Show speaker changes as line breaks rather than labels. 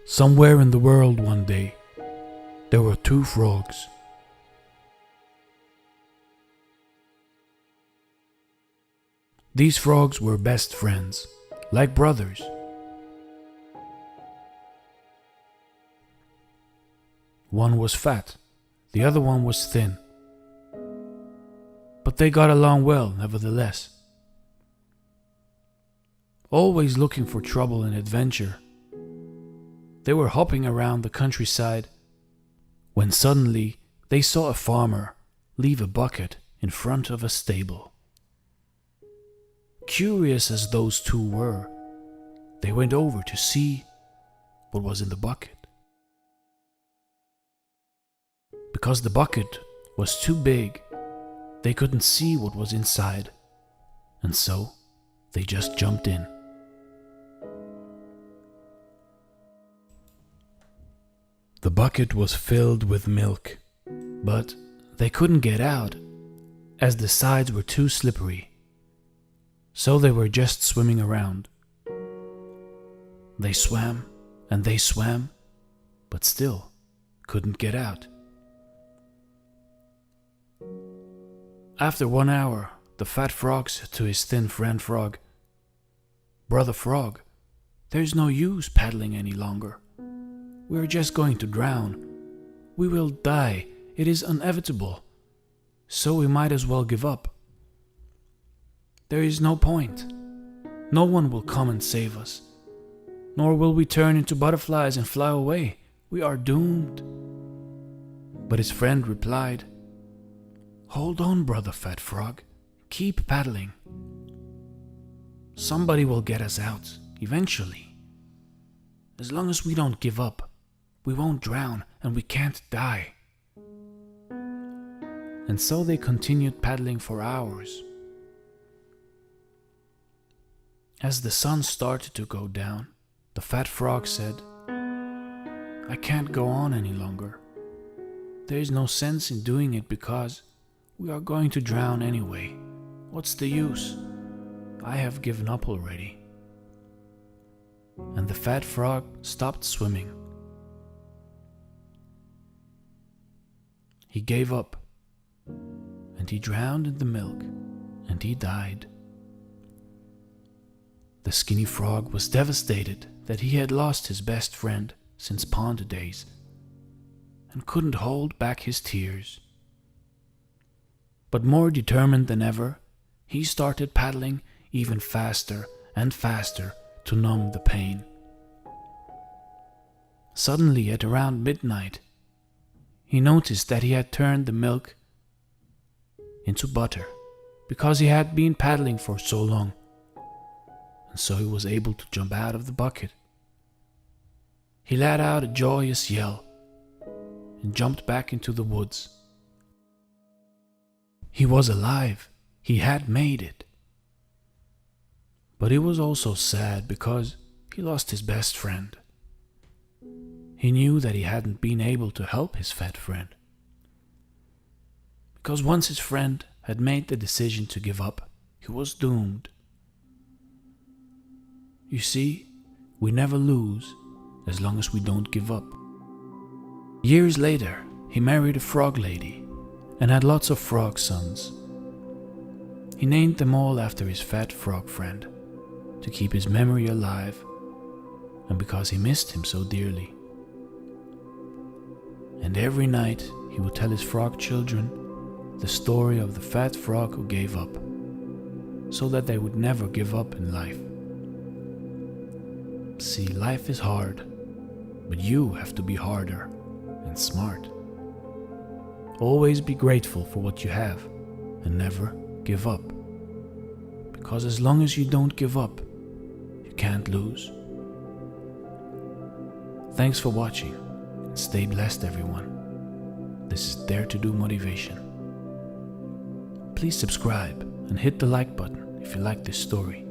Somewhere in the world one day, there were two frogs. These frogs were best friends, like brothers. One was fat, the other one was thin. But they got along well, nevertheless. Always looking for trouble and adventure, they were hopping around the countryside when suddenly they saw a farmer leave a bucket in front of a stable. Curious as those two were, they went over to see what was in the bucket. Because the bucket was too big, they couldn't see what was inside, and so they just jumped in. The bucket was filled with milk, but they couldn't get out as the sides were too slippery, so they were just swimming around. They swam and they swam, but still couldn't get out. After 1 hour, the fat frog said to his thin friend frog, "Brother Frog, there's no use paddling any longer. We're just going to drown. We will die. It is inevitable. So we might as well give up. There is no point. No one will come and save us. Nor will we turn into butterflies and fly away. We are doomed." But his friend replied, "Hold on, brother Fat Frog. Keep paddling. Somebody will get us out, eventually. As long as we don't give up, we won't drown and we can't die." And so they continued paddling for hours. As the sun started to go down, the fat frog said, "I can't go on any longer. There is no sense in doing it because we are going to drown anyway. What's the use? I have given up already." And the fat frog stopped swimming. He gave up, and he drowned in the milk, and he died. The skinny frog was devastated that he had lost his best friend since pond days, and couldn't hold back his tears. But more determined than ever, he started paddling even faster and faster to numb the pain. Suddenly, at around midnight, he noticed that he had turned the milk into butter because he had been paddling for so long, and so he was able to jump out of the bucket. He let out a joyous yell and jumped back into the woods. He was alive. He had made it. But he was also sad because he lost his best friend. He knew that he hadn't been able to help his fat friend. Because once his friend had made the decision to give up, he was doomed. You see, we never lose as long as we don't give up. Years later, he married a frog lady and had lots of frog sons. He named them all after his fat frog friend to keep his memory alive and because he missed him so dearly. And every night he would tell his frog children the story of the fat frog who gave up, so that they would never give up in life. See, life is hard, but you have to be harder and smart. Always be grateful for what you have and never give up. Because as long as you don't give up, you can't lose. Thanks for watching. Stay blessed, everyone. This is Dare to Do Motivation. Please subscribe and hit the like button if you like this story.